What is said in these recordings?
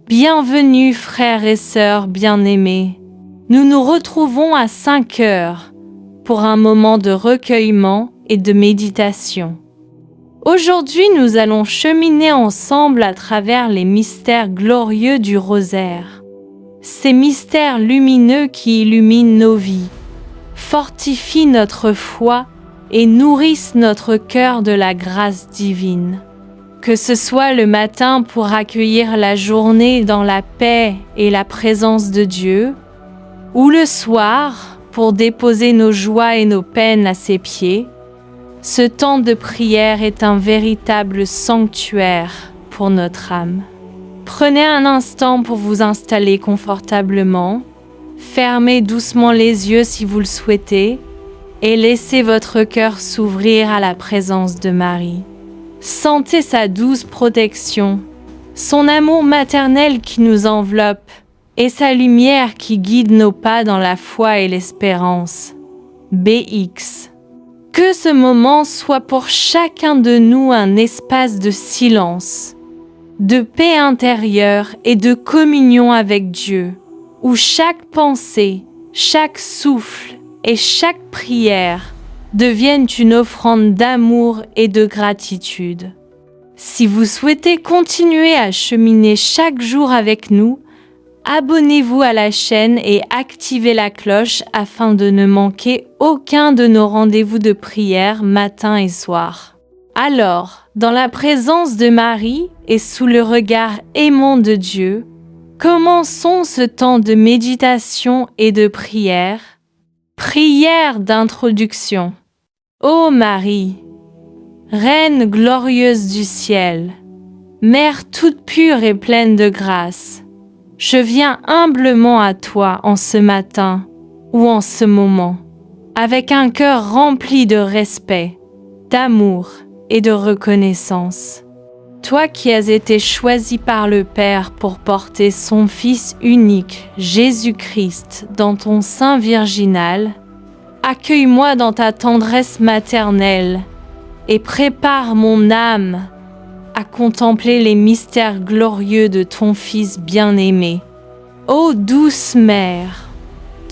Bienvenue frères et sœurs bien-aimés. Nous nous retrouvons à 5 heures pour un moment de recueillement et de méditation. Aujourd'hui, nous allons cheminer ensemble à travers les mystères glorieux du rosaire. Ces mystères lumineux qui illuminent nos vies, fortifient notre foi et nourrissent notre cœur de la grâce divine. Que ce soit le matin pour accueillir la journée dans la paix et la présence de Dieu, ou le soir pour déposer nos joies et nos peines à ses pieds, ce temps de prière est un véritable sanctuaire pour notre âme. Prenez un instant pour vous installer confortablement, fermez doucement les yeux si vous le souhaitez, et laissez votre cœur s'ouvrir à la présence de Marie. Sentez sa douce protection, son amour maternel qui nous enveloppe et sa lumière qui guide nos pas dans la foi et l'espérance. BX. Que ce moment soit pour chacun de nous un espace de silence, de paix intérieure et de communion avec Dieu, où chaque pensée, chaque souffle et chaque prière deviennent une offrande d'amour et de gratitude. Si vous souhaitez continuer à cheminer chaque jour avec nous, abonnez-vous à la chaîne et activez la cloche afin de ne manquer aucun de nos rendez-vous de prière matin et soir. Alors, dans la présence de Marie et sous le regard aimant de Dieu, commençons ce temps de méditation et de prière. Prière d'introduction. Ô Marie, Reine glorieuse du ciel, Mère toute pure et pleine de grâce, je viens humblement à toi en ce matin ou en ce moment, avec un cœur rempli de respect, d'amour et de reconnaissance. Toi qui as été choisi par le Père pour porter son Fils unique, Jésus-Christ, dans ton sein virginal, accueille-moi dans ta tendresse maternelle et prépare mon âme à contempler les mystères glorieux de ton Fils bien-aimé. Ô douce Mère,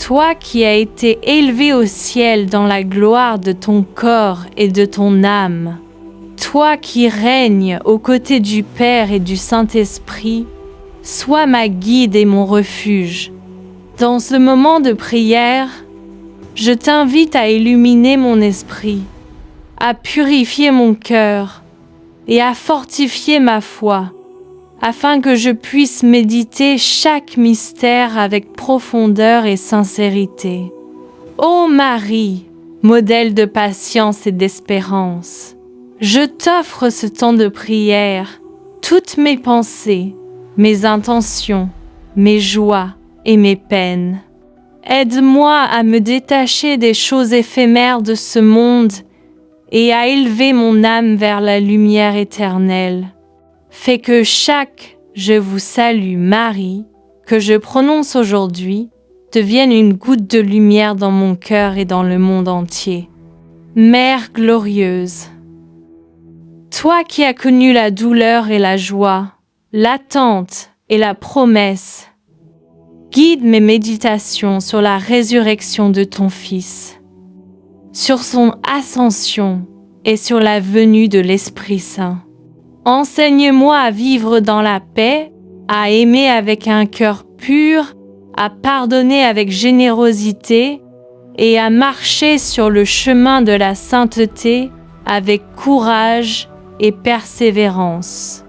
toi qui as été élevée au ciel dans la gloire de ton corps et de ton âme, toi qui règnes aux côtés du Père et du Saint-Esprit, sois ma guide et mon refuge. Dans ce moment de prière, je t'invite à illuminer mon esprit, à purifier mon cœur et à fortifier ma foi, afin que je puisse méditer chaque mystère avec profondeur et sincérité. Ô Marie, modèle de patience et d'espérance, je t'offre ce temps de prière, toutes mes pensées, mes intentions, mes joies et mes peines. Aide-moi à me détacher des choses éphémères de ce monde et à élever mon âme vers la lumière éternelle. Fais que chaque « Je vous salue Marie » que je prononce aujourd'hui devienne une goutte de lumière dans mon cœur et dans le monde entier. Mère glorieuse, toi qui as connu la douleur et la joie, l'attente et la promesse, guide mes méditations sur la résurrection de ton Fils, sur son ascension et sur la venue de l'Esprit Saint. Enseigne-moi à vivre dans la paix, à aimer avec un cœur pur, à pardonner avec générosité et à marcher sur le chemin de la sainteté avec courage et persévérance.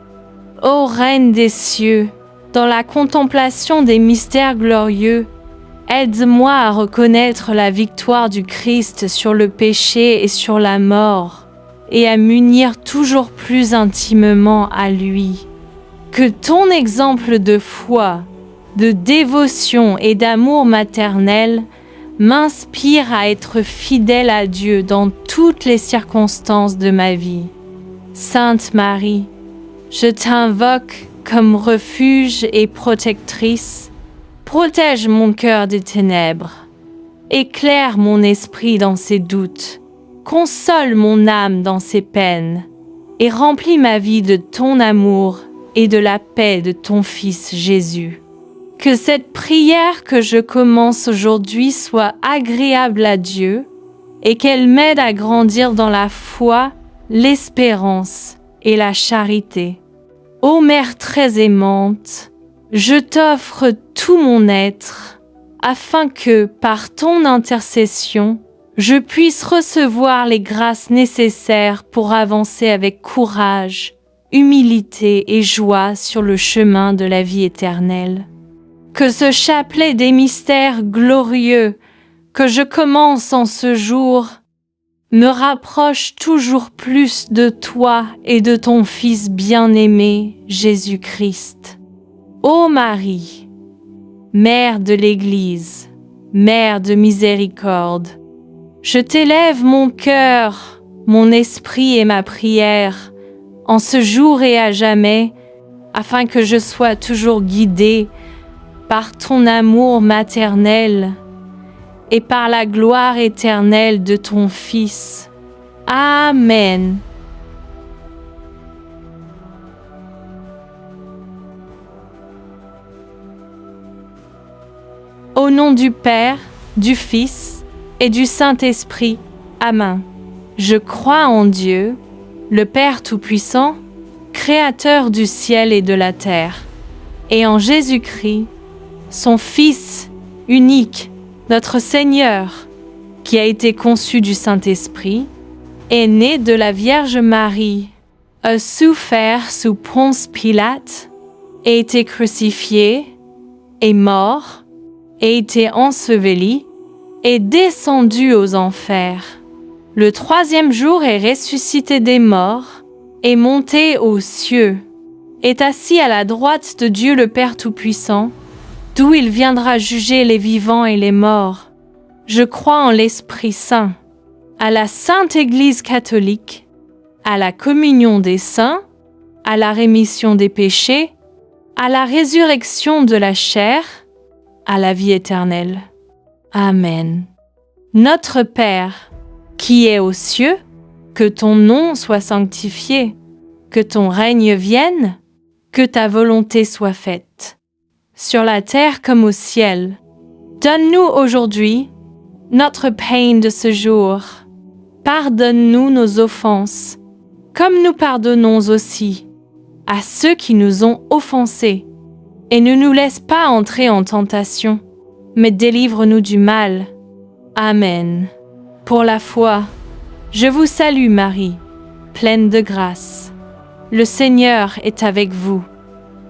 Ô Reine des cieux, dans la contemplation des mystères glorieux, aide-moi à reconnaître la victoire du Christ sur le péché et sur la mort, et à m'unir toujours plus intimement à lui. Que ton exemple de foi, de dévotion et d'amour maternel m'inspire à être fidèle à Dieu dans toutes les circonstances de ma vie. Sainte Marie, je t'invoque comme refuge et protectrice. Protège mon cœur des ténèbres, éclaire mon esprit dans ses doutes, console mon âme dans ses peines, et remplis ma vie de ton amour et de la paix de ton Fils Jésus. Que cette prière que je commence aujourd'hui soit agréable à Dieu et qu'elle m'aide à grandir dans la foi, l'espérance et la charité. Ô Mère très aimante, je t'offre tout mon être, afin que, par ton intercession, je puisse recevoir les grâces nécessaires pour avancer avec courage, humilité et joie sur le chemin de la vie éternelle. Que ce chapelet des mystères glorieux que je commence en ce jour me rapproche toujours plus de toi et de ton Fils bien-aimé, Jésus-Christ. Ô Marie, Mère de l'Église, Mère de miséricorde, je t'élève mon cœur, mon esprit et ma prière en ce jour et à jamais, afin que je sois toujours guidée par ton amour maternel et par la gloire éternelle de ton Fils. Amen. Au nom du Père, du Fils et du Saint-Esprit. Amen. Je crois en Dieu, le Père Tout-Puissant, Créateur du ciel et de la terre, et en Jésus-Christ, son Fils unique, notre Seigneur, qui a été conçu du Saint-Esprit, est né de la Vierge Marie, a souffert sous Ponce Pilate, a été crucifié, est mort, a été enseveli, est descendu aux enfers. Le troisième jour est ressuscité des morts, est monté aux cieux, est assis à la droite de Dieu le Père Tout-Puissant, d'où il viendra juger les vivants et les morts. Je crois en l'Esprit Saint, à la Sainte Église catholique, à la communion des saints, à la rémission des péchés, à la résurrection de la chair, à la vie éternelle. Amen. Notre Père, qui es aux cieux, que ton nom soit sanctifié, que ton règne vienne, que ta volonté soit faite, sur la terre comme au ciel. Donne-nous aujourd'hui notre pain de ce jour. Pardonne-nous nos offenses, comme nous pardonnons aussi à ceux qui nous ont offensés. Et ne nous laisse pas entrer en tentation, mais délivre-nous du mal. Amen. Pour la foi, je vous salue Marie, pleine de grâce. Le Seigneur est avec vous.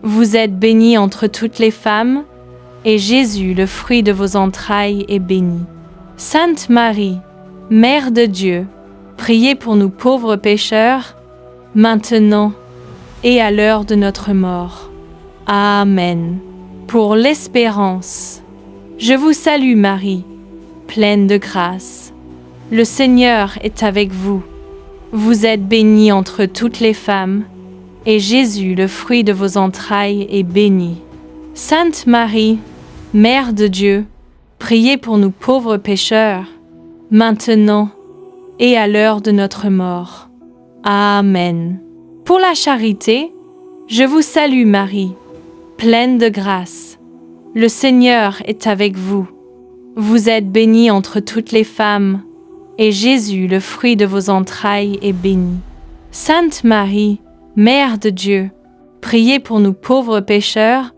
Vous êtes bénie entre toutes les femmes, et Jésus, le fruit de vos entrailles, est béni. Sainte Marie, Mère de Dieu, priez pour nous pauvres pécheurs, maintenant et à l'heure de notre mort. Amen. Pour l'espérance, je vous salue Marie, pleine de grâce. Le Seigneur est avec vous. Vous êtes bénie entre toutes les femmes, et Jésus, le fruit de vos entrailles, est béni. Sainte Marie, Mère de Dieu, priez pour nous pauvres pécheurs, maintenant et à l'heure de notre mort. Amen. Pour la charité, je vous salue Marie, pleine de grâce. Le Seigneur est avec vous. Vous êtes bénie entre toutes les femmes, et Jésus, le fruit de vos entrailles, est béni. Sainte Marie, Mère de Dieu, priez pour nous pauvres pécheurs,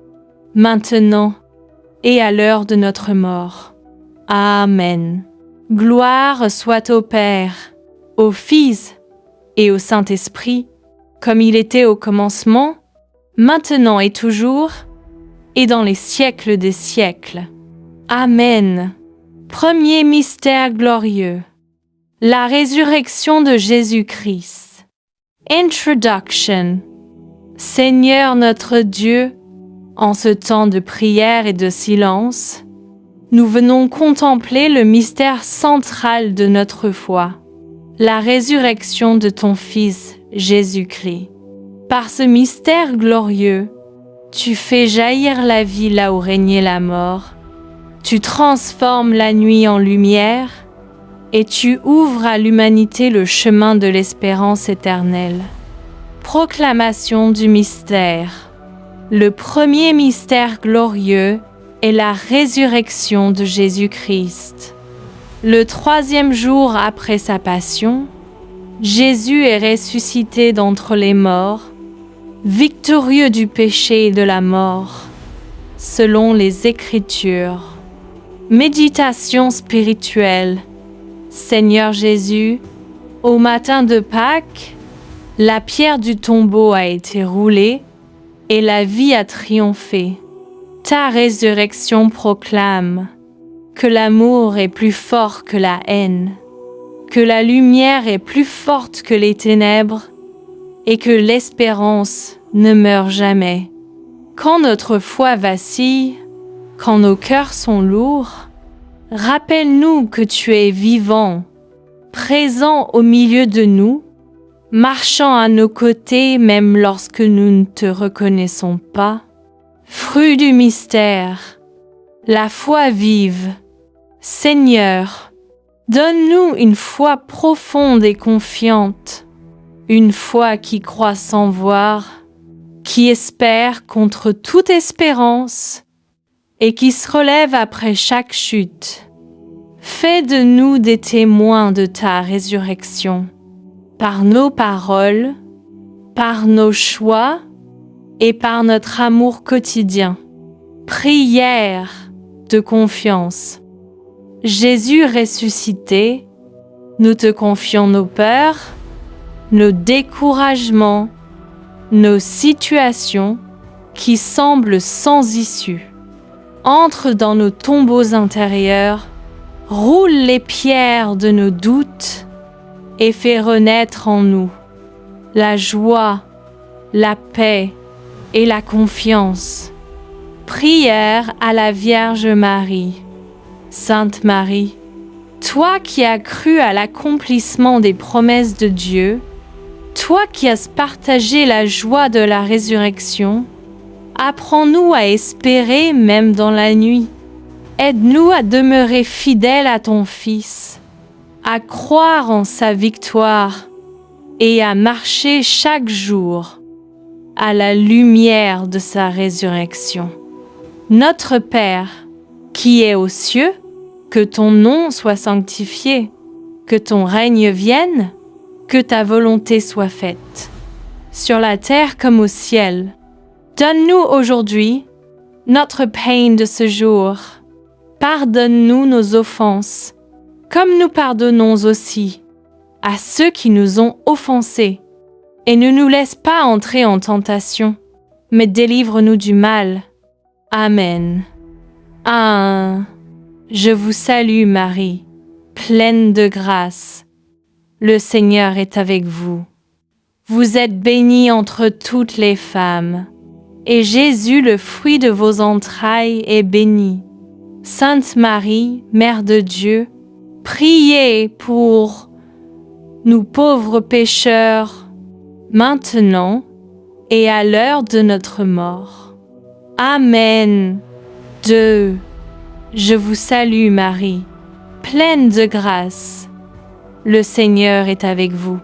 maintenant et à l'heure de notre mort. Amen. Gloire soit au Père, au Fils et au Saint-Esprit, comme il était au commencement, maintenant et toujours, et dans les siècles des siècles. Amen. Premier mystère glorieux. La résurrection de Jésus-Christ. Introduction. Seigneur notre Dieu, en ce temps de prière et de silence, nous venons contempler le mystère central de notre foi, la résurrection de ton Fils Jésus-Christ. Par ce mystère glorieux, tu fais jaillir la vie là où régnait la mort, tu transformes la nuit en lumière et tu ouvres à l'humanité le chemin de l'espérance éternelle. Proclamation du mystère. Le premier mystère glorieux est la résurrection de Jésus-Christ. Le 3e jour après sa passion, Jésus est ressuscité d'entre les morts, victorieux du péché et de la mort, selon les Écritures. Méditation spirituelle. Seigneur Jésus, au matin de Pâques, la pierre du tombeau a été roulée et la vie a triomphé. Ta résurrection proclame que l'amour est plus fort que la haine, que la lumière est plus forte que les ténèbres et que l'espérance ne meurt jamais. Quand notre foi vacille, quand nos cœurs sont lourds, rappelle-nous que tu es vivant, présent au milieu de nous, marchant à nos côtés même lorsque nous ne te reconnaissons pas. Fruit du mystère, la foi vive. Seigneur, donne-nous une foi profonde et confiante, une foi qui croit sans voir, qui espère contre toute espérance et qui se relève après chaque chute. Fais de nous des témoins de ta résurrection, par nos paroles, par nos choix et par notre amour quotidien. Prière de confiance. Jésus ressuscité, nous te confions nos peurs, nos découragements, nos situations qui semblent sans issue. Entre dans nos tombeaux intérieurs, roule les pierres de nos doutes et fais renaître en nous la joie, la paix et la confiance. Prière à la Vierge Marie. Sainte Marie, toi qui as cru à l'accomplissement des promesses de Dieu, toi qui as partagé la joie de la résurrection, apprends-nous à espérer même dans la nuit. Aide-nous à demeurer fidèles à ton Fils, à croire en sa victoire et à marcher chaque jour à la lumière de sa résurrection. Notre Père, qui est aux cieux, que ton nom soit sanctifié, que ton règne vienne, que ta volonté soit faite, sur la terre comme au ciel. Donne-nous aujourd'hui notre pain de ce jour. Pardonne-nous nos offenses, comme nous pardonnons aussi à ceux qui nous ont offensés. Et ne nous laisse pas entrer en tentation, mais délivre-nous du mal. Amen. Je vous salue Marie, pleine de grâce. Le Seigneur est avec vous. Vous êtes bénie entre toutes les femmes, et Jésus, le fruit de vos entrailles, est béni. Sainte Marie, Mère de Dieu, priez pour nous pauvres pécheurs, maintenant et à l'heure de notre mort. Amen. Je vous salue Marie, pleine de grâce. Le Seigneur est avec vous.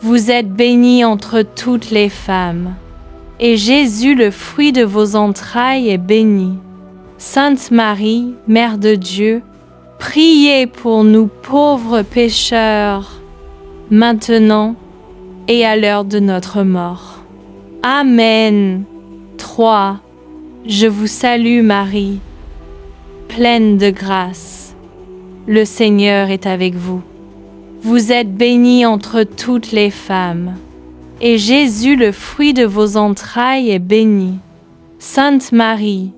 Vous êtes bénie entre toutes les femmes, et Jésus, le fruit de vos entrailles, est béni. Sainte Marie, Mère de Dieu, priez pour nous pauvres pécheurs, maintenant et à l'heure de notre mort. Amen. Je vous salue Marie, pleine de grâce. Le Seigneur est avec vous. Vous êtes bénie entre toutes les femmes, et Jésus, le fruit de vos entrailles, est béni. Sainte Marie,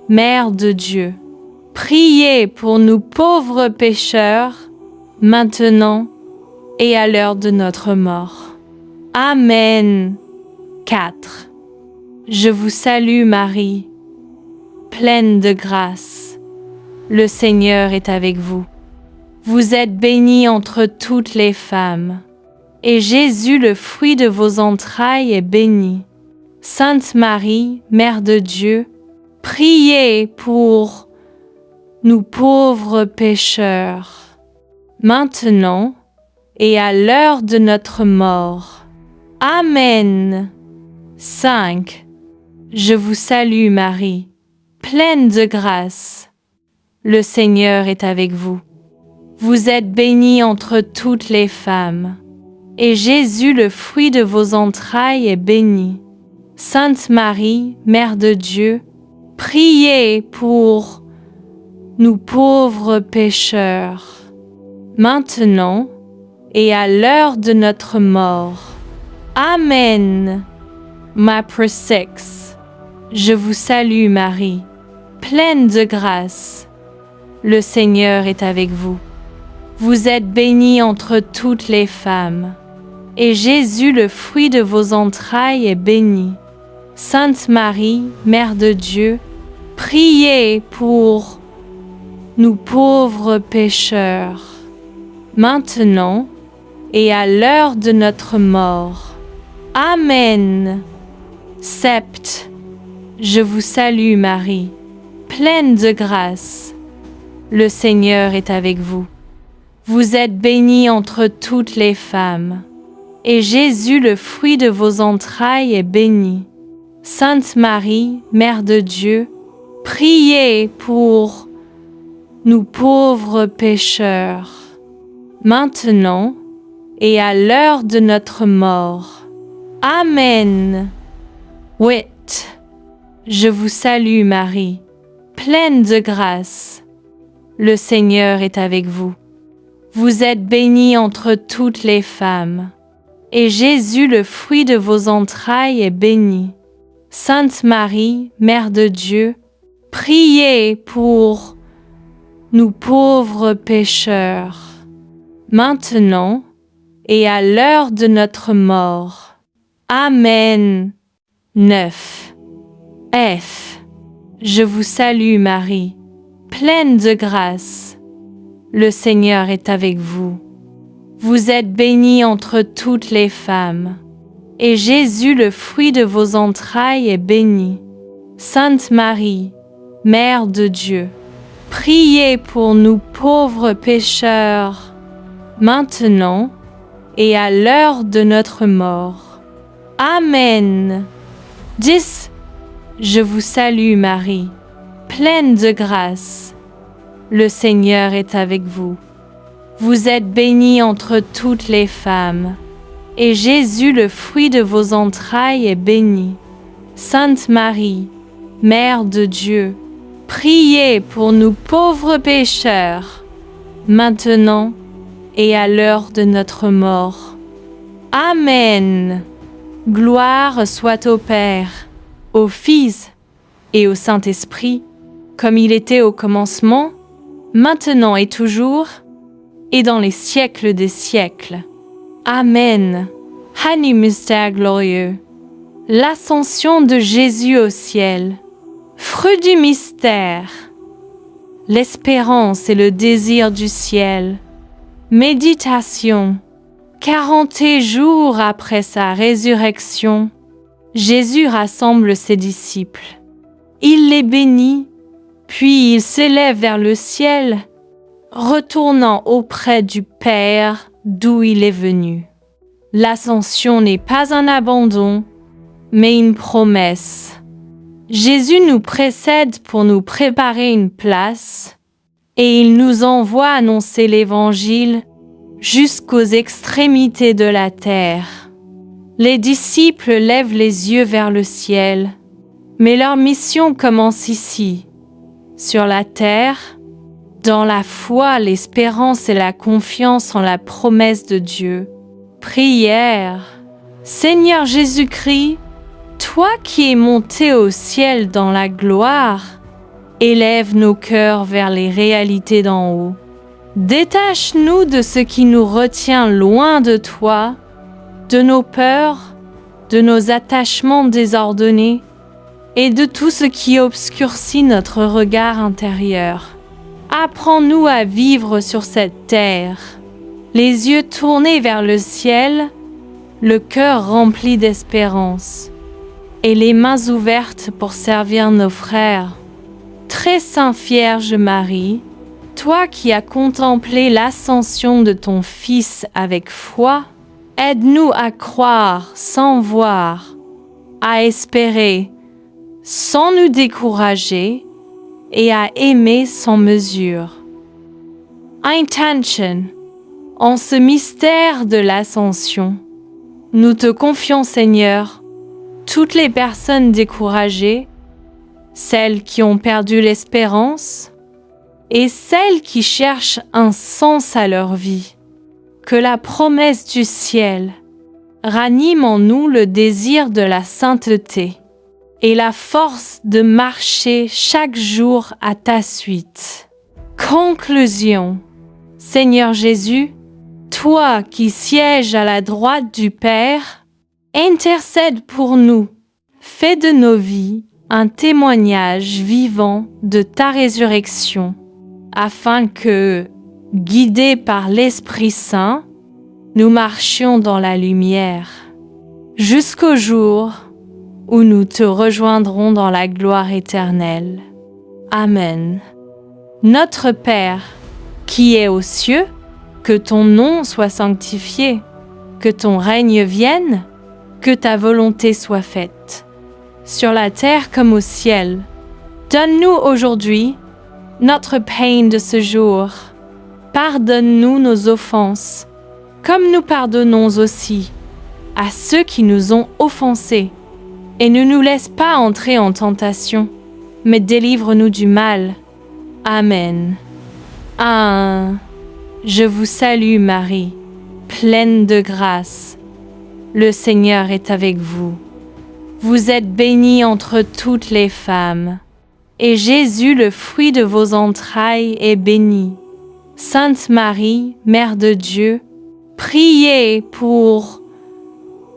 Mère de Dieu, priez pour nous pauvres pécheurs, maintenant et à l'heure de notre mort. Amen. Je vous salue Marie, pleine de grâce. Le Seigneur est avec vous. Vous êtes bénie entre toutes les femmes, et Jésus, le fruit de vos entrailles, est béni. Sainte Marie, Mère de Dieu, priez pour nous pauvres pécheurs, maintenant et à l'heure de notre mort. Amen. 5. Je vous salue Marie, pleine de grâce. Le Seigneur est avec vous. Vous êtes bénie entre toutes les femmes, et Jésus, le fruit de vos entrailles, est béni. Sainte Marie, Mère de Dieu, priez pour nous pauvres pécheurs, maintenant et à l'heure de notre mort. Amen. Mappre 6. Je vous salue Marie, pleine de grâce. Le Seigneur est avec vous. Vous êtes bénie entre toutes les femmes, et Jésus, le fruit de vos entrailles, est béni. Sainte Marie, Mère de Dieu, priez pour nous pauvres pécheurs, maintenant et à l'heure de notre mort. Amen. 7. Je vous salue Marie, pleine de grâce. Le Seigneur est avec vous. Vous êtes bénie entre toutes les femmes, et Jésus, le fruit de vos entrailles, est béni. Sainte Marie, Mère de Dieu, priez pour nous pauvres pécheurs, maintenant et à l'heure de notre mort. Amen. 8. Je vous salue Marie, pleine de grâce. Le Seigneur est avec vous. Vous êtes bénie entre toutes les femmes, et Jésus, le fruit de vos entrailles, est béni. Sainte Marie, Mère de Dieu, priez pour nous pauvres pécheurs, maintenant et à l'heure de notre mort. Amen. 9. F. Je vous salue Marie, pleine de grâce. Le Seigneur est avec vous. Vous êtes bénie entre toutes les femmes, et Jésus, le fruit de vos entrailles, est béni. Sainte Marie, Mère de Dieu, priez pour nous pauvres pécheurs, maintenant et à l'heure de notre mort. Amen. 10. Je vous salue Marie, pleine de grâce. Le Seigneur est avec vous. Vous êtes bénie entre toutes les femmes, et Jésus, le fruit de vos entrailles, est béni. Sainte Marie, Mère de Dieu, priez pour nous pauvres pécheurs, maintenant et à l'heure de notre mort. Amen. Gloire soit au Père, au Fils et au Saint-Esprit, comme il était au commencement, maintenant et toujours, et dans les siècles des siècles. Amen. Annus mystère glorieux. L'ascension de Jésus au ciel. Fruit du mystère. L'espérance et le désir du ciel. Méditation. 40 jours après sa résurrection, Jésus rassemble ses disciples. Il les bénit, puis il s'élève vers le ciel, retournant auprès du Père d'où il est venu. L'ascension n'est pas un abandon, mais une promesse. Jésus nous précède pour nous préparer une place, et il nous envoie annoncer l'Évangile jusqu'aux extrémités de la terre. Les disciples lèvent les yeux vers le ciel, mais leur mission commence ici, sur la terre, dans la foi, l'espérance et la confiance en la promesse de Dieu. Prière. Seigneur Jésus-Christ, toi qui es monté au ciel dans la gloire, élève nos cœurs vers les réalités d'en haut. Détache-nous de ce qui nous retient loin de toi, de nos peurs, de nos attachements désordonnés et de tout ce qui obscurcit notre regard intérieur. Apprends-nous à vivre sur cette terre, les yeux tournés vers le ciel, le cœur rempli d'espérance et les mains ouvertes pour servir nos frères. Très Sainte Vierge Marie, toi qui as contemplé l'ascension de ton Fils avec foi, Aide-nous à croire sans voir, à espérer sans nous décourager et à aimer sans mesure. Intention. En ce mystère de l'ascension, nous te confions, Seigneur, toutes les personnes découragées, celles qui ont perdu l'espérance et celles qui cherchent un sens à leur vie. Que la promesse du ciel ranime en nous le désir de la sainteté et la force de marcher chaque jour à ta suite. Conclusion. Seigneur Jésus, toi qui sièges à la droite du Père, intercède pour nous. Fais de nos vies un témoignage vivant de ta résurrection, afin que, guidés par l'Esprit Saint, nous marchions dans la lumière, jusqu'au jour où nous te rejoindrons dans la gloire éternelle. Amen. Notre Père, qui es aux cieux, que ton nom soit sanctifié, que ton règne vienne, que ta volonté soit faite, sur la terre comme au ciel. Donne-nous aujourd'hui notre pain de ce jour. Pardonne-nous nos offenses, comme nous pardonnons aussi à ceux qui nous ont offensés. Et ne nous laisse pas entrer en tentation, mais délivre-nous du mal. Amen. Je vous salue Marie, pleine de grâce. Le Seigneur est avec vous. Vous êtes bénie entre toutes les femmes, et Jésus, le fruit de vos entrailles, est béni. Sainte Marie, Mère de Dieu, priez pour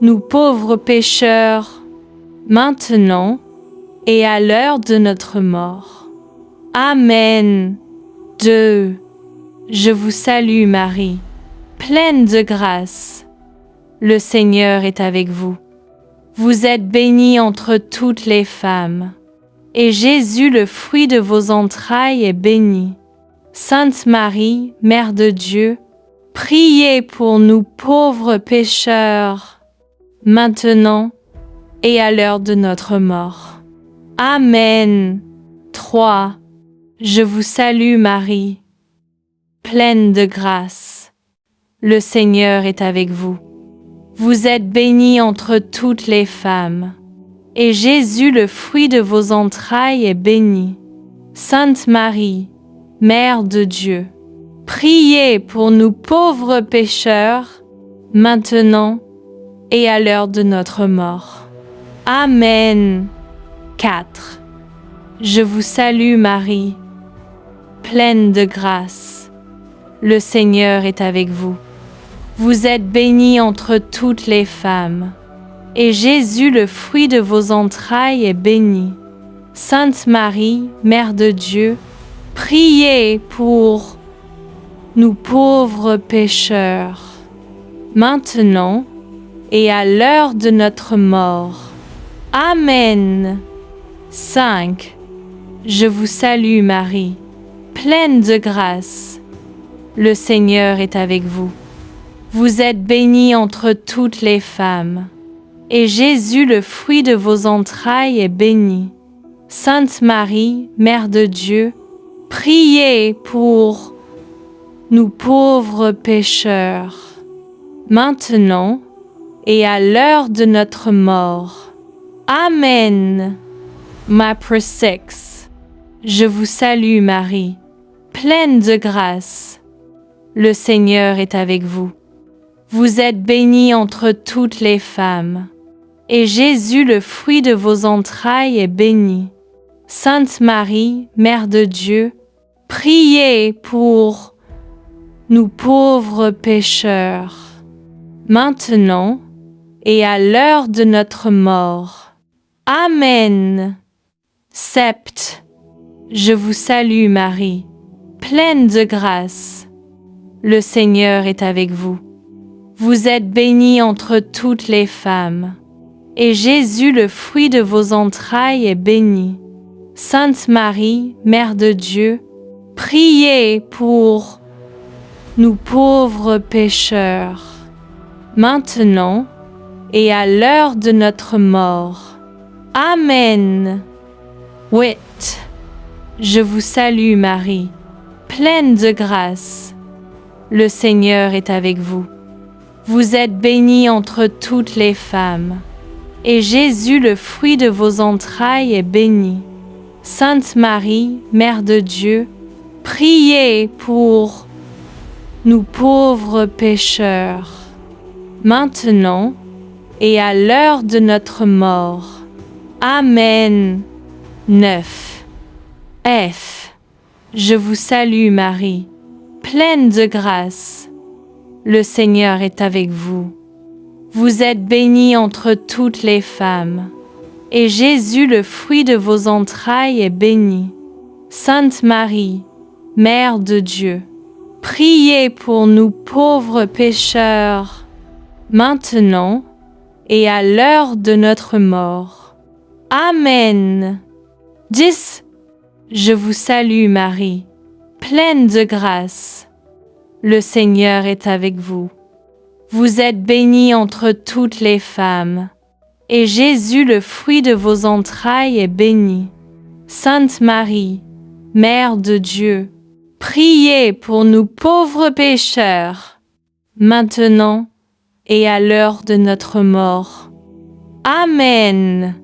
nous pauvres pécheurs, maintenant et à l'heure de notre mort. Amen. Je vous salue Marie, pleine de grâce. Le Seigneur est avec vous. Vous êtes bénie entre toutes les femmes, et Jésus, le fruit de vos entrailles, est béni. Sainte Marie, Mère de Dieu, priez pour nous pauvres pécheurs, maintenant et à l'heure de notre mort. Amen. Je vous salue Marie, pleine de grâce. Le Seigneur est avec vous. Vous êtes bénie entre toutes les femmes, et Jésus, le fruit de vos entrailles, est béni. Sainte Marie, Mère de Dieu, priez pour nous pauvres pécheurs, maintenant et à l'heure de notre mort. Amen. Je vous salue Marie, pleine de grâce. Le Seigneur est avec vous. Vous êtes bénie entre toutes les femmes, et Jésus, le fruit de vos entrailles, est béni. Sainte Marie, Mère de Dieu, priez pour nous pauvres pécheurs, maintenant et à l'heure de notre mort. Amen. Je vous salue Marie, pleine de grâce. Le Seigneur est avec vous. Vous êtes bénie entre toutes les femmes, et Jésus, le fruit de vos entrailles, est béni. Sainte Marie, Mère de Dieu, priez pour nous pauvres pécheurs, maintenant et à l'heure de notre mort. Amen. Je vous salue Marie, pleine de grâce. Le Seigneur est avec vous. Vous êtes bénie entre toutes les femmes, et Jésus, le fruit de vos entrailles, est béni. Sainte Marie, Mère de Dieu, priez pour nous pauvres pécheurs, maintenant et à l'heure de notre mort. Amen. Je vous salue Marie, pleine de grâce. Le Seigneur est avec vous. Vous êtes bénie entre toutes les femmes, et Jésus, le fruit de vos entrailles, est béni. Sainte Marie, Mère de Dieu, priez pour nous pauvres pécheurs, maintenant et à l'heure de notre mort. Amen. 8. Je vous salue Marie, pleine de grâce. Le Seigneur est avec vous. Vous êtes bénie entre toutes les femmes, et Jésus, le fruit de vos entrailles, est béni. Sainte Marie, Mère de Dieu, priez pour nous pauvres pécheurs, maintenant et à l'heure de notre mort. Amen. 9. F. Je vous salue Marie, pleine de grâce. Le Seigneur est avec vous. Vous êtes bénie entre toutes les femmes, et Jésus, le fruit de vos entrailles, est béni. Sainte Marie, Mère de Dieu, priez pour nous pauvres pécheurs, maintenant et à l'heure de notre mort. Amen. 10. Je vous salue Marie, pleine de grâce. Le Seigneur est avec vous. Vous êtes bénie entre toutes les femmes, et Jésus, le fruit de vos entrailles, est béni. Sainte Marie, Mère de Dieu, priez pour nous pauvres pécheurs, maintenant et à l'heure de notre mort. Amen.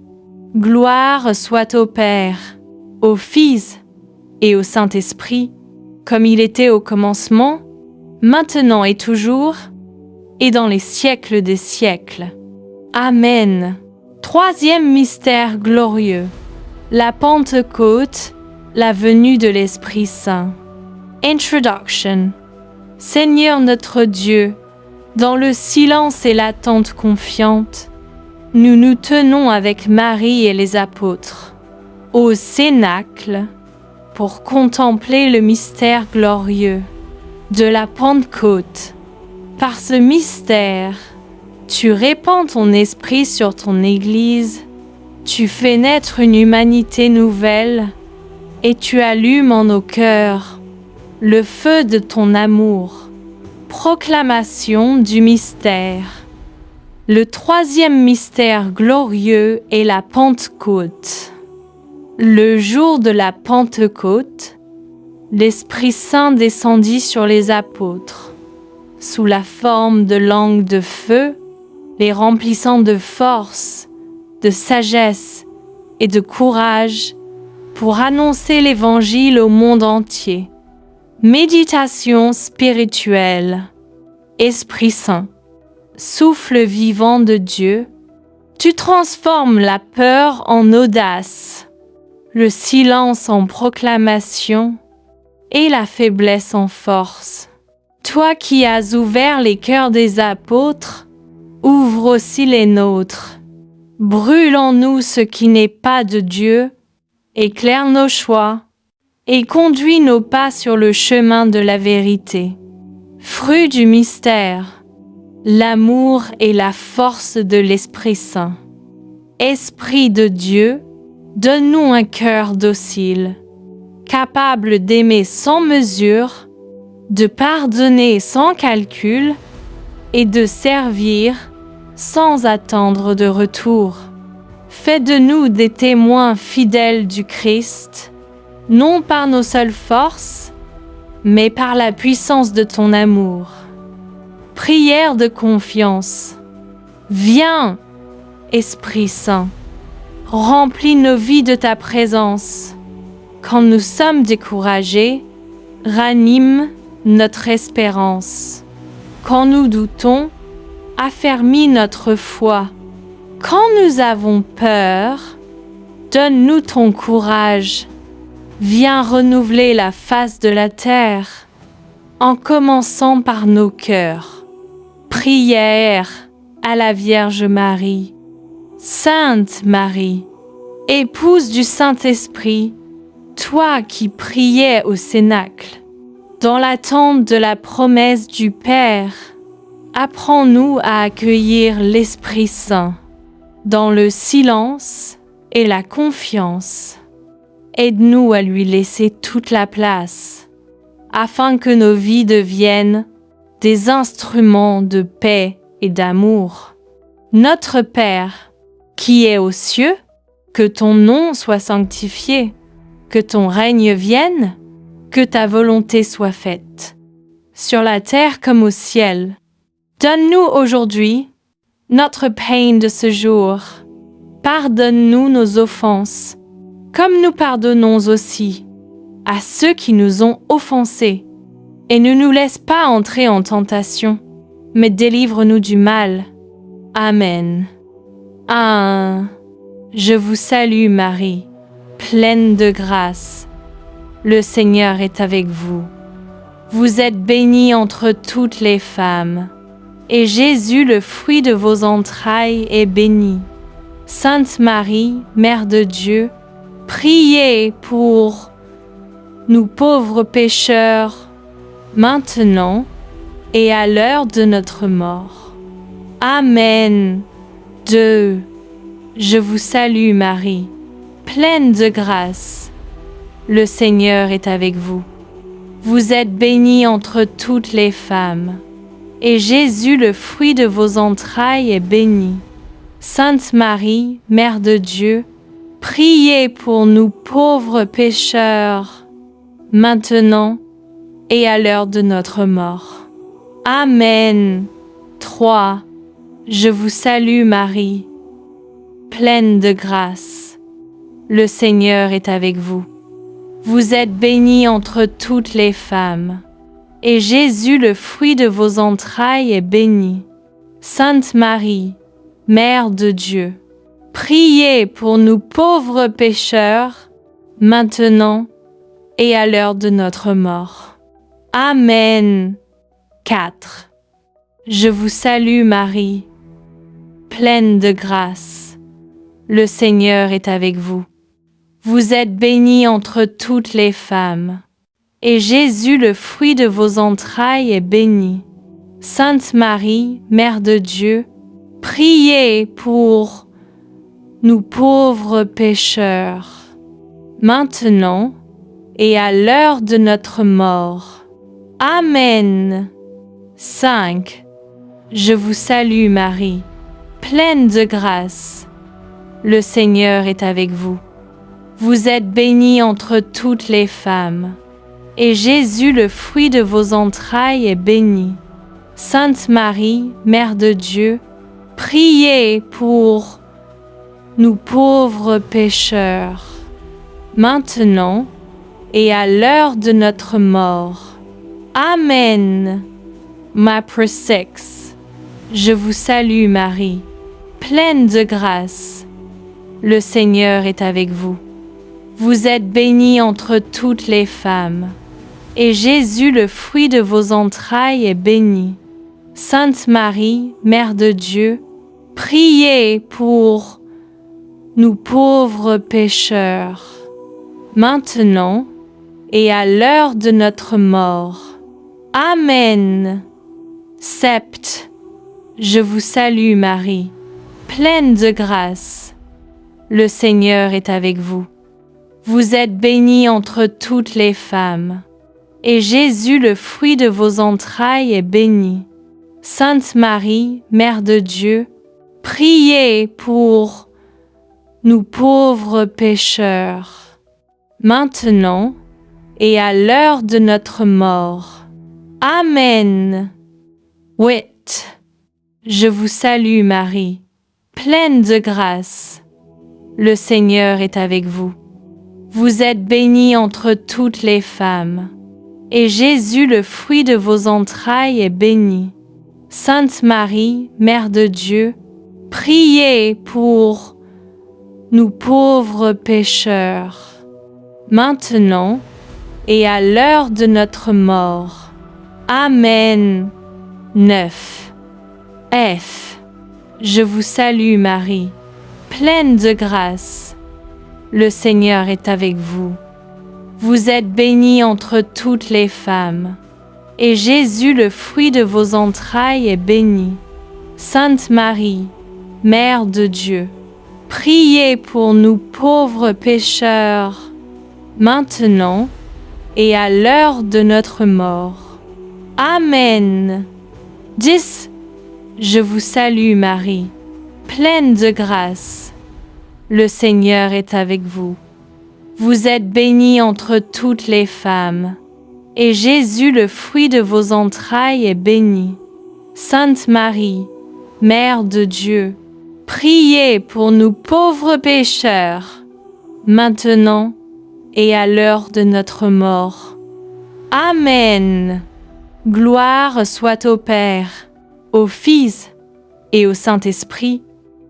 Gloire soit au Père, au Fils et au Saint-Esprit, comme il était au commencement, maintenant et toujours, et dans les siècles des siècles. Amen. 3e mystère glorieux. La Pentecôte, la venue de l'Esprit Saint. Introduction. Seigneur notre Dieu, dans le silence et l'attente confiante, nous nous tenons avec Marie et les apôtres au Cénacle pour contempler le mystère glorieux de la Pentecôte. Par ce mystère, tu répands ton esprit sur ton Église, tu fais naître une humanité nouvelle et tu allumes en nos cœurs le feu de ton amour. Proclamation du mystère. Le 3e mystère glorieux est la Pentecôte. Le jour de la Pentecôte, l'Esprit Saint descendit sur les apôtres, sous la forme de langues de feu, les remplissant de force, de sagesse et de courage pour annoncer l'Évangile au monde entier. Méditation spirituelle. Esprit Saint, souffle vivant de Dieu, tu transformes la peur en audace, le silence en proclamation et la faiblesse en force. Toi qui as ouvert les cœurs des apôtres, ouvre aussi les nôtres. Brûle en nous ce qui n'est pas de Dieu, éclaire nos choix et conduis nos pas sur le chemin de la vérité. Fruit du mystère, l'amour et la force de l'Esprit Saint. Esprit de Dieu, donne-nous un cœur docile, capable d'aimer sans mesure, de pardonner sans calcul et de servir sans attendre de retour. Fais de nous des témoins fidèles du Christ, non par nos seules forces, mais par la puissance de ton amour. Prière de confiance. Viens, Esprit Saint, remplis nos vies de ta présence. Quand nous sommes découragés, ranime notre espérance. Quand nous doutons, affermis notre foi. Quand nous avons peur, donne-nous ton courage. Viens renouveler la face de la terre, en commençant par nos cœurs. Prière à la Vierge Marie. Sainte Marie, épouse du Saint-Esprit, toi qui priais au Cénacle, dans l'attente de la promesse du Père, apprends-nous à accueillir l'Esprit Saint, dans le silence et la confiance. Aide-nous à lui laisser toute la place, afin que nos vies deviennent des instruments de paix et d'amour. Notre Père, qui es aux cieux, que ton nom soit sanctifié, que ton règne vienne, que ta volonté soit faite, sur la terre comme au ciel. Donne-nous aujourd'hui notre pain de ce jour. Pardonne-nous nos offenses, comme nous pardonnons aussi à ceux qui nous ont offensés. Et ne nous laisse pas entrer en tentation, mais délivre-nous du mal. Amen. Je vous salue Marie, pleine de grâce. Le Seigneur est avec vous. Vous êtes bénie entre toutes les femmes, et Jésus, le fruit de vos entrailles, est béni. Sainte Marie, Mère de Dieu, priez pour nous pauvres pécheurs, maintenant et à l'heure de notre mort. Amen. Je vous salue Marie, pleine de grâce. Le Seigneur est avec vous. Vous êtes bénie entre toutes les femmes, et Jésus, le fruit de vos entrailles, est béni. Sainte Marie, Mère de Dieu, priez pour nous pauvres pécheurs, maintenant et à l'heure de notre mort. Amen. Je vous salue Marie, pleine de grâce. Le Seigneur est avec vous. Vous êtes bénie entre toutes les femmes, et Jésus, le fruit de vos entrailles, est béni. Sainte Marie, Mère de Dieu, priez pour nous pauvres pécheurs, maintenant et à l'heure de notre mort. Amen. Je vous salue Marie, pleine de grâce. Le Seigneur est avec vous. Vous êtes bénie entre toutes les femmes, et Jésus, le fruit de vos entrailles, est béni. Sainte Marie, Mère de Dieu, priez pour nous pauvres pécheurs, maintenant et à l'heure de notre mort. Amen. Je vous salue Marie, pleine de grâce. Le Seigneur est avec vous. Vous êtes bénie entre toutes les femmes, et Jésus, le fruit de vos entrailles, est béni. Sainte Marie, Mère de Dieu, priez pour nous pauvres pécheurs, maintenant et à l'heure de notre mort. Amen. Je vous salue Marie, pleine de grâce. Le Seigneur est avec vous. Vous êtes bénie entre toutes les femmes, et Jésus, le fruit de vos entrailles, est béni. Sainte Marie, Mère de Dieu, priez pour nous pauvres pécheurs, maintenant et à l'heure de notre mort. Amen. Je vous salue Marie, pleine de grâce. Le Seigneur est avec vous. Vous êtes bénie entre toutes les femmes, et Jésus, le fruit de vos entrailles, est béni. Sainte Marie, Mère de Dieu, priez pour nous pauvres pécheurs, maintenant et à l'heure de notre mort. Amen. Je vous salue Marie, pleine de grâce. Le Seigneur est avec vous. Vous êtes bénie entre toutes les femmes, et Jésus, le fruit de vos entrailles, est béni. Sainte Marie, Mère de Dieu, priez pour nous pauvres pécheurs, maintenant et à l'heure de notre mort. Amen. Je vous salue Marie, pleine de grâce. Le Seigneur est avec vous. Vous êtes bénie entre toutes les femmes, et Jésus, le fruit de vos entrailles, est béni. Sainte Marie, Mère de Dieu, priez pour nous pauvres pécheurs, maintenant et à l'heure de notre mort. Amen. Je vous salue Marie, pleine de grâce. Le Seigneur est avec vous. Vous êtes bénie entre toutes les femmes, et Jésus, le fruit de vos entrailles, est béni. Sainte Marie, Mère de Dieu, priez pour nous pauvres pécheurs, maintenant et à l'heure de notre mort. Amen. Gloire soit au Père, au Fils et au Saint-Esprit,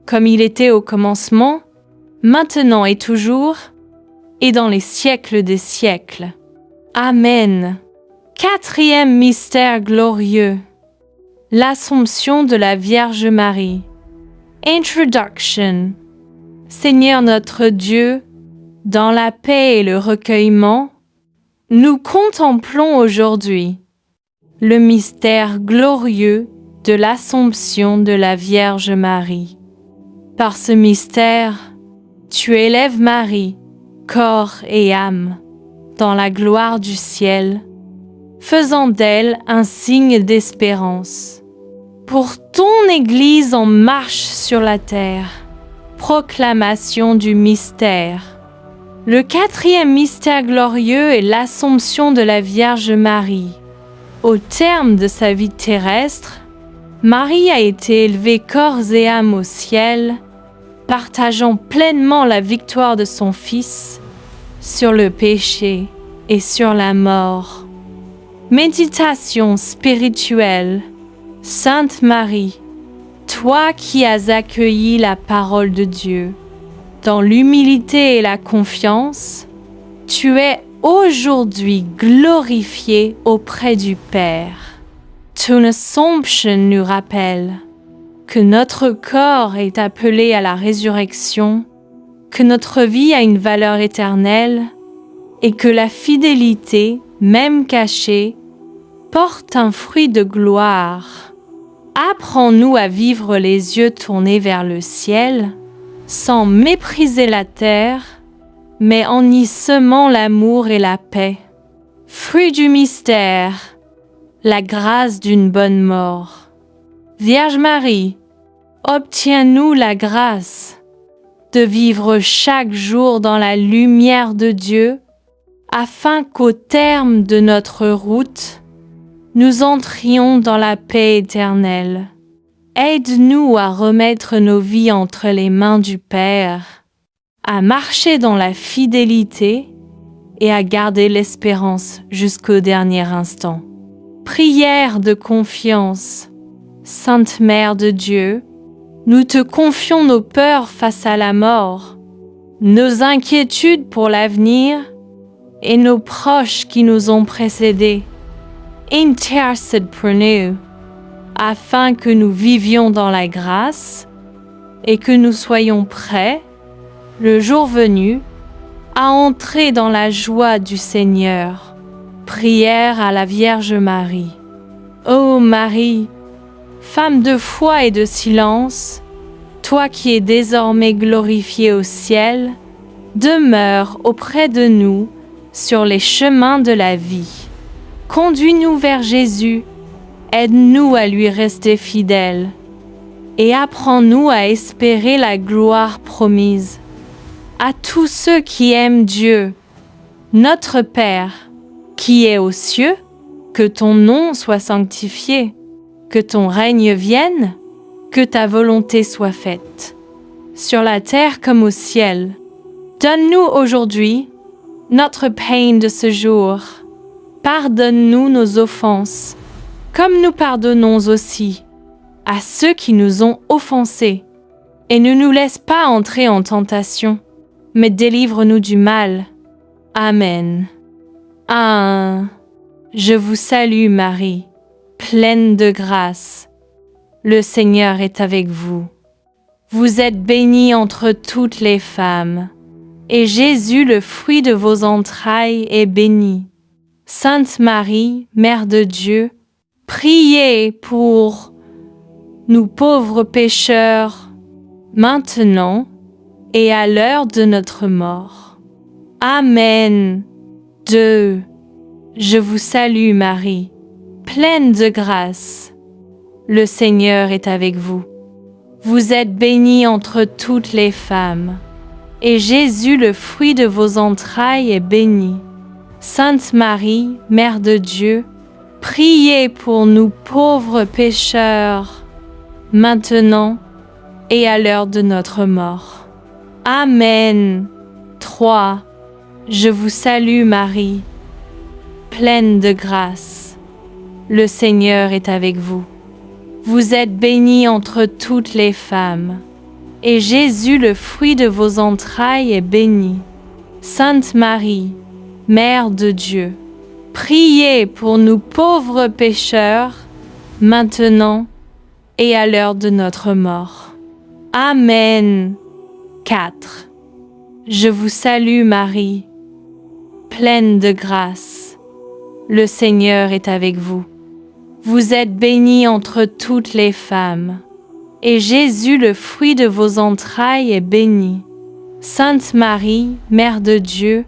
comme il était au commencement, maintenant et toujours, et dans les siècles des siècles. Amen. Quatrième mystère glorieux. L'Assomption de la Vierge Marie. Introduction. Seigneur notre Dieu, dans la paix et le recueillement, nous contemplons aujourd'hui le mystère glorieux de l'Assomption de la Vierge Marie. Par ce mystère, tu élèves Marie, corps et âme, dans la gloire du ciel, faisant d'elle un signe d'espérance. Pour ton Église en marche sur la terre, proclamation du mystère. Le quatrième mystère glorieux est l'Assomption de la Vierge Marie. Au terme de sa vie terrestre, Marie a été élevée corps et âme au ciel, partageant pleinement la victoire de son Fils sur le péché et sur la mort. Méditation spirituelle. Sainte Marie, toi qui as accueilli la parole de Dieu, dans l'humilité et la confiance, tu es aujourd'hui glorifiée auprès du Père. Ton Assomption nous rappelle que notre corps est appelé à la résurrection, que notre vie a une valeur éternelle et que la fidélité, même cachée, porte un fruit de gloire. Apprends-nous à vivre les yeux tournés vers le ciel, sans mépriser la terre, mais en y semant l'amour et la paix. Fruit du mystère, la grâce d'une bonne mort. Vierge Marie, obtiens-nous la grâce de vivre chaque jour dans la lumière de Dieu, afin qu'au terme de notre route, nous entrions dans la paix éternelle. Aide-nous à remettre nos vies entre les mains du Père, à marcher dans la fidélité et à garder l'espérance jusqu'au dernier instant. Prière de confiance. Sainte Mère de Dieu, nous te confions nos peurs face à la mort, nos inquiétudes pour l'avenir et nos proches qui nous ont précédés. Intercède pour nous, afin que nous vivions dans la grâce et que nous soyons prêts, le jour venu, à entrer dans la joie du Seigneur. Prière à la Vierge Marie. Ô Marie, femme de foi et de silence, toi qui es désormais glorifiée au ciel, demeure auprès de nous sur les chemins de la vie. Conduis-nous vers Jésus, aide-nous à lui rester fidèles et apprends-nous à espérer la gloire promise. À tous ceux qui aiment Dieu, notre Père, qui est aux cieux, que ton nom soit sanctifié, que ton règne vienne, que ta volonté soit faite, sur la terre comme au ciel. Donne-nous aujourd'hui notre pain de ce jour. Pardonne-nous nos offenses, comme nous pardonnons aussi à ceux qui nous ont offensés. Et ne nous laisse pas entrer en tentation, mais délivre-nous du mal. Amen. Je vous salue Marie, pleine de grâce. Le Seigneur est avec vous. Vous êtes bénie entre toutes les femmes, et Jésus, le fruit de vos entrailles, est béni. Sainte Marie, Mère de Dieu, priez pour nous pauvres pécheurs, maintenant et à l'heure de notre mort. Amen. 2. Je vous salue Marie, pleine de grâce. Le Seigneur est avec vous. Vous êtes bénie entre toutes les femmes, et Jésus, le fruit de vos entrailles, est béni. Sainte Marie, Mère de Dieu, priez pour nous pauvres pécheurs, maintenant et à l'heure de notre mort. Amen. 3. Je vous salue Marie, pleine de grâce. Le Seigneur est avec vous. Vous êtes bénie entre toutes les femmes, et Jésus, le fruit de vos entrailles, est béni. Sainte Marie, Mère de Dieu, priez pour nous pauvres pécheurs, maintenant et à l'heure de notre mort. Amen. 4. Je vous salue Marie, pleine de grâce. Le Seigneur est avec vous. Vous êtes bénie entre toutes les femmes, et Jésus, le fruit de vos entrailles, est béni. Sainte Marie, Mère de Dieu,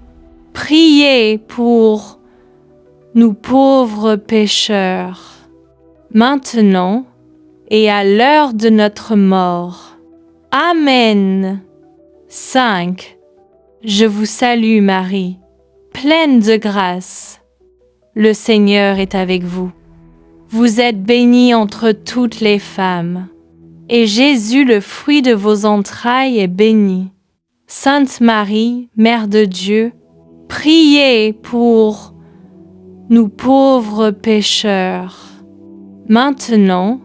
priez pour nous pauvres pécheurs, maintenant et à l'heure de notre mort. Amen. 5. Je vous salue Marie, pleine de grâce. Le Seigneur est avec vous. Vous êtes bénie entre toutes les femmes, et Jésus, le fruit de vos entrailles, est béni. Sainte Marie, Mère de Dieu, priez pour nous pauvres pécheurs, maintenant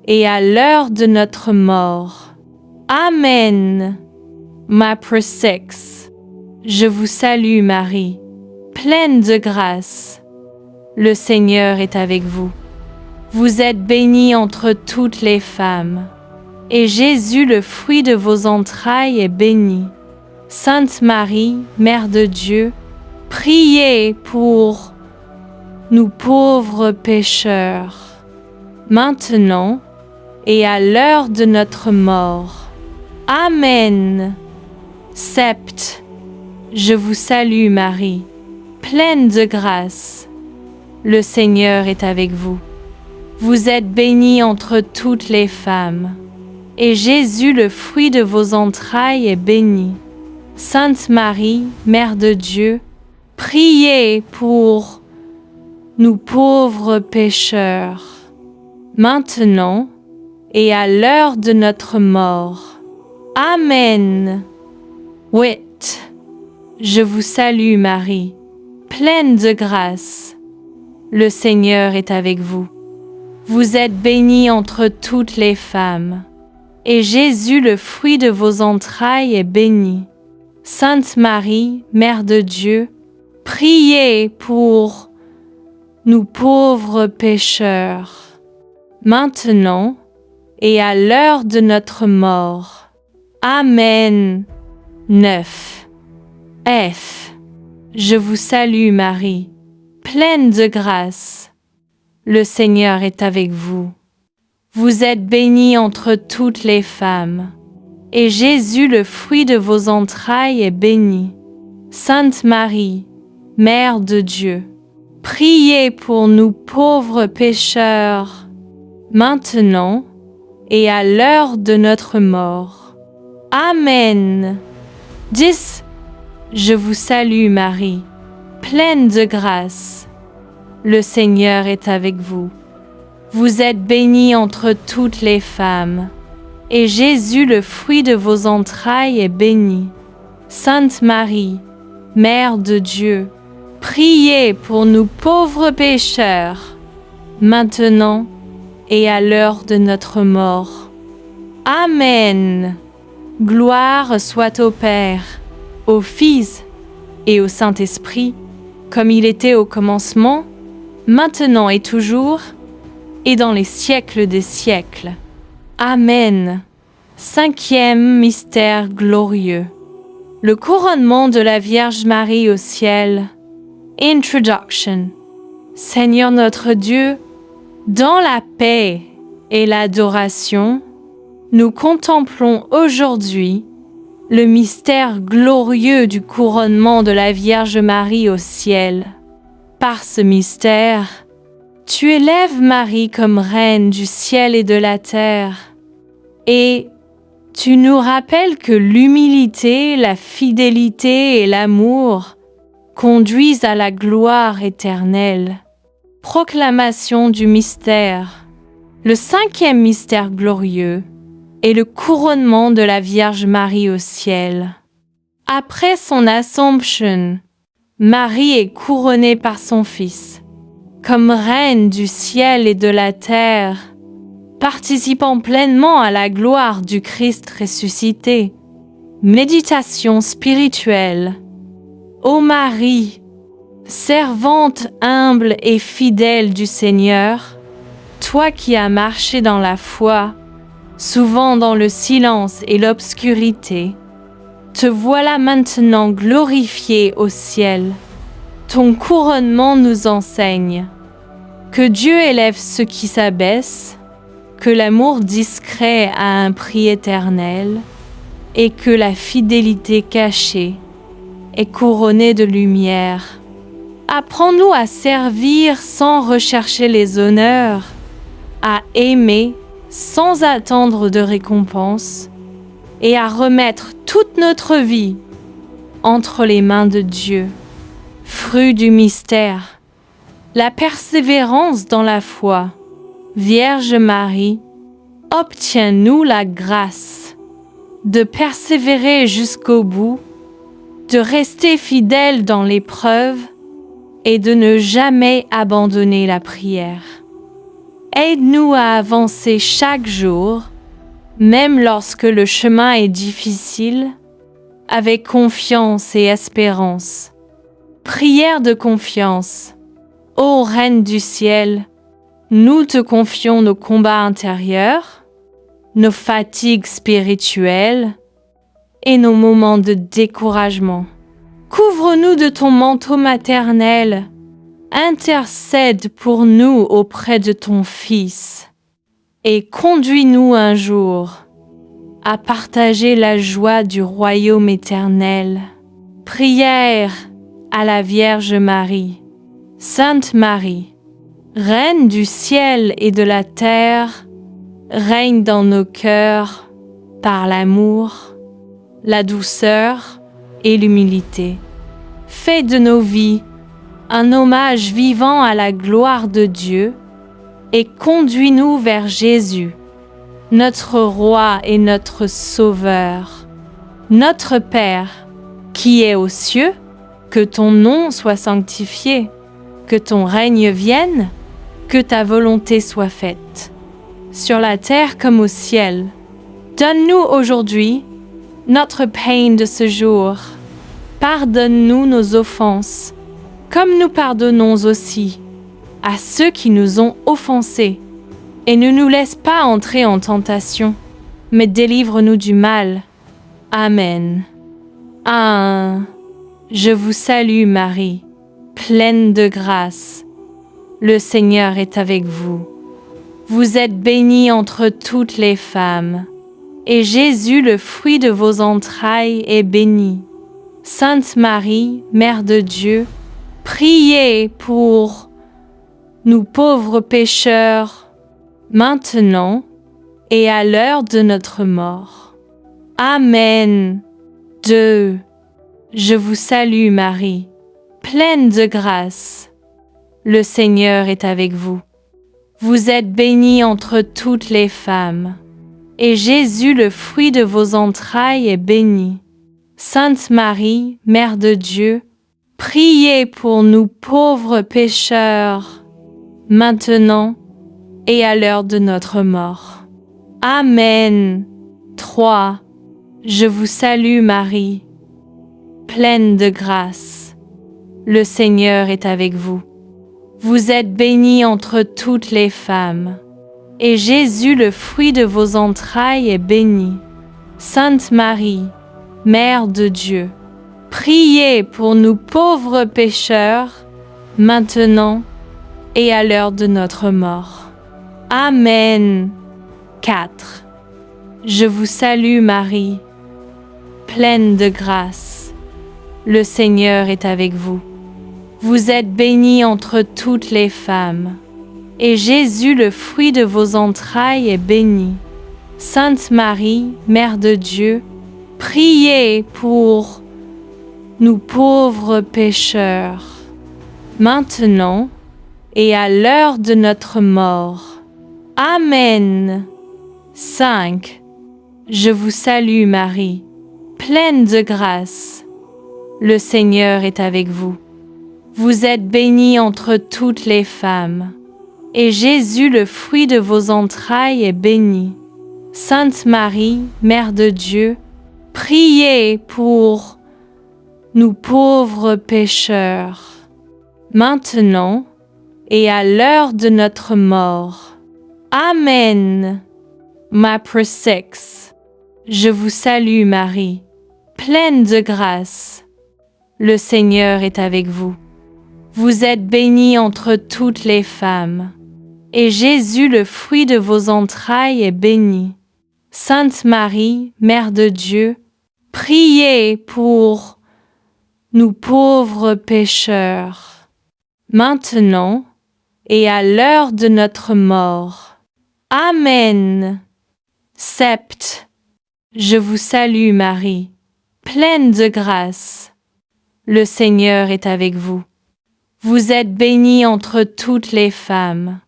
et à l'heure de notre mort. Amen. Mappre 6. Je vous salue Marie, pleine de grâce. Le Seigneur est avec vous. Vous êtes bénie entre toutes les femmes, et Jésus, le fruit de vos entrailles, est béni. Sainte Marie, Mère de Dieu, priez pour nous pauvres pécheurs, maintenant et à l'heure de notre mort. Amen. 7. Je vous salue Marie, pleine de grâce. Le Seigneur est avec vous. Vous êtes bénie entre toutes les femmes, et Jésus, le fruit de vos entrailles, est béni. Sainte Marie, Mère de Dieu, priez pour nous pauvres pécheurs, maintenant et à l'heure de notre mort. Amen. 8. Je vous salue Marie, pleine de grâce. Le Seigneur est avec vous. Vous êtes bénie entre toutes les femmes, et Jésus, le fruit de vos entrailles, est béni. Sainte Marie, Mère de Dieu, priez pour nous pauvres pécheurs, maintenant et à l'heure de notre mort. Amen. 9. F. Je vous salue Marie, pleine de grâce. Le Seigneur est avec vous. Vous êtes bénie entre toutes les femmes, et Jésus, le fruit de vos entrailles, est béni. Sainte Marie, Mère de Dieu, priez pour nous pauvres pécheurs, maintenant et à l'heure de notre mort. Amen. 10. Je vous salue Marie, pleine de grâce. Le Seigneur est avec vous. Vous êtes bénie entre toutes les femmes, et Jésus, le fruit de vos entrailles, est béni. Sainte Marie, Mère de Dieu, priez pour nous pauvres pécheurs, maintenant et à l'heure de notre mort. Amen. Gloire soit au Père, au Fils et au Saint-Esprit, comme il était au commencement, maintenant et toujours, et dans les siècles des siècles. Amen. 5e mystère glorieux. Le couronnement de la Vierge Marie au ciel. Introduction. Seigneur notre Dieu, dans la paix et l'adoration, nous contemplons aujourd'hui le mystère glorieux du couronnement de la Vierge Marie au ciel. Par ce mystère, Tu élèves Marie comme reine du ciel et de la terre, et tu nous rappelles que l'humilité, la fidélité et l'amour conduisent à la gloire éternelle. Proclamation du mystère. Le 5e mystère glorieux est le couronnement de la Vierge Marie au ciel. Après son Assomption, Marie est couronnée par son Fils, comme reine du ciel et de la terre, participant pleinement à la gloire du Christ ressuscité. Méditation spirituelle. Ô Marie, servante humble et fidèle du Seigneur, toi qui as marché dans la foi, souvent dans le silence et l'obscurité, te voilà maintenant glorifiée au ciel. Ton couronnement nous enseigne que Dieu élève ceux qui s'abaissent, que l'amour discret a un prix éternel et que la fidélité cachée est couronnée de lumière. Apprends-nous à servir sans rechercher les honneurs, à aimer sans attendre de récompense et à remettre toute notre vie entre les mains de Dieu. Fruit du mystère, la persévérance dans la foi. Vierge Marie, obtiens-nous la grâce de persévérer jusqu'au bout, de rester fidèle dans l'épreuve et de ne jamais abandonner la prière. Aide-nous à avancer chaque jour, même lorsque le chemin est difficile, avec confiance et espérance. Prière de confiance. Ô Reine du ciel, nous te confions nos combats intérieurs, nos fatigues spirituelles et nos moments de découragement. Couvre-nous de ton manteau maternel. Intercède pour nous auprès de ton Fils et conduis-nous un jour à partager la joie du royaume éternel. Prière à la Vierge Marie. Sainte Marie, Reine du ciel et de la terre, règne dans nos cœurs par l'amour, la douceur et l'humilité. Fais de nos vies un hommage vivant à la gloire de Dieu et conduis-nous vers Jésus, notre Roi et notre Sauveur. Notre Père, qui es aux cieux, que ton nom soit sanctifié, que ton règne vienne, que ta volonté soit faite, sur la terre comme au ciel. Donne-nous aujourd'hui notre pain de ce jour. Pardonne-nous nos offenses, comme nous pardonnons aussi à ceux qui nous ont offensés. Et ne nous laisse pas entrer en tentation, mais délivre-nous du mal. Amen. Je vous salue Marie, pleine de grâce. Le Seigneur est avec vous. Vous êtes bénie entre toutes les femmes, et Jésus, le fruit de vos entrailles, est béni. Sainte Marie, Mère de Dieu, priez pour nous pauvres pécheurs, maintenant et à l'heure de notre mort. Amen. Je vous salue Marie, pleine de grâce. Le Seigneur est avec vous. Vous êtes bénie entre toutes les femmes, et Jésus, le fruit de vos entrailles, est béni. Sainte Marie, Mère de Dieu, priez pour nous pauvres pécheurs, maintenant et à l'heure de notre mort. Amen. Je vous salue Marie, pleine de grâce. Le Seigneur est avec vous. Vous êtes bénie entre toutes les femmes, et Jésus, le fruit de vos entrailles, est béni. Sainte Marie, Mère de Dieu, priez pour nous pauvres pécheurs, maintenant et à l'heure de notre mort. Amen. Je vous salue Marie, pleine de grâce. Le Seigneur est avec vous. Vous êtes bénie entre toutes les femmes, et Jésus, le fruit de vos entrailles, est béni. Sainte Marie, Mère de Dieu, priez pour nous pauvres pécheurs, maintenant et à l'heure de notre mort. Amen. 5. Je vous salue Marie, pleine de grâce. Le Seigneur est avec vous. Vous êtes bénie entre toutes les femmes, et Jésus, le fruit de vos entrailles, est béni. Sainte Marie, Mère de Dieu, priez pour nous pauvres pécheurs, maintenant et à l'heure de notre mort. Amen. Mappre 6. Je vous salue Marie, pleine de grâce. Le Seigneur est avec vous. Vous êtes bénie entre toutes les femmes, et Jésus, le fruit de vos entrailles, est béni. Sainte Marie, Mère de Dieu, priez pour nous pauvres pécheurs, maintenant et à l'heure de notre mort. Amen. 7. Je vous salue Marie, pleine de grâce. Le Seigneur est avec vous. Vous êtes bénie entre toutes les femmes,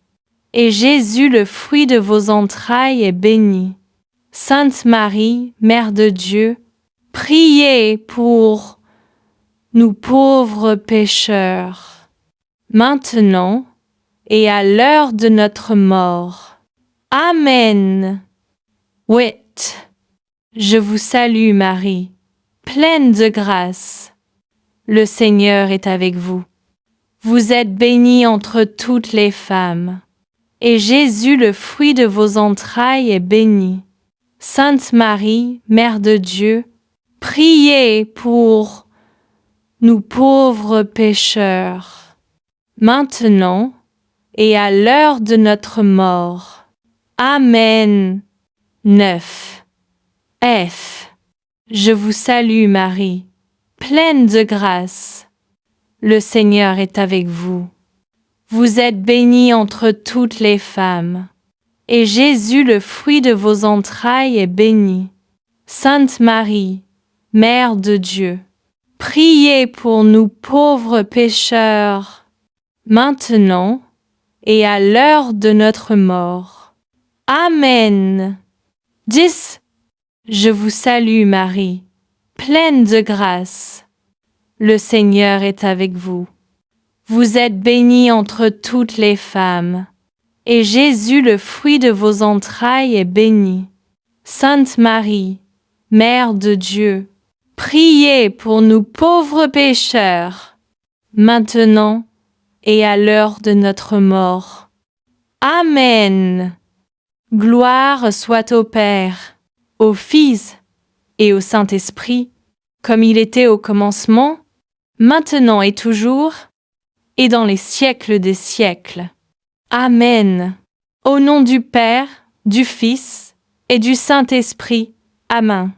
et Jésus, le fruit de vos entrailles, est béni. Sainte Marie, Mère de Dieu, priez pour nous pauvres pécheurs, maintenant et à l'heure de notre mort. Amen. 8. Je vous salue Marie, pleine de grâce. Le Seigneur est avec vous. Vous êtes bénie entre toutes les femmes, et Jésus, le fruit de vos entrailles, est béni. Sainte Marie, Mère de Dieu, priez pour nous pauvres pécheurs, maintenant et à l'heure de notre mort. Amen. 9. F. Je vous salue Marie, pleine de grâce. Le Seigneur est avec vous. Vous êtes bénie entre toutes les femmes, et Jésus, le fruit de vos entrailles, est béni. Sainte Marie, Mère de Dieu, priez pour nous pauvres pécheurs, maintenant et à l'heure de notre mort. Amen. 10. Je vous salue Marie, pleine de grâce. Le Seigneur est avec vous. Vous êtes bénie entre toutes les femmes, et Jésus, le fruit de vos entrailles, est béni. Sainte Marie, Mère de Dieu, priez pour nous pauvres pécheurs, maintenant et à l'heure de notre mort. Amen. Gloire soit au Père, au Fils et au Saint-Esprit, comme il était au commencement, maintenant et toujours, et dans les siècles des siècles. Amen. Au nom du Père, du Fils et du Saint-Esprit. Amen.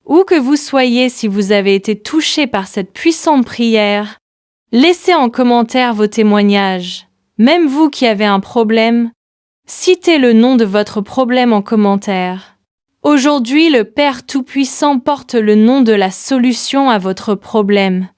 Où que vous soyez, si vous avez été touché par cette puissante prière, laissez en commentaire vos témoignages. Même vous qui avez un problème, citez le nom de votre problème en commentaire. Aujourd'hui, le Père Tout-Puissant porte le nom de la solution à votre problème.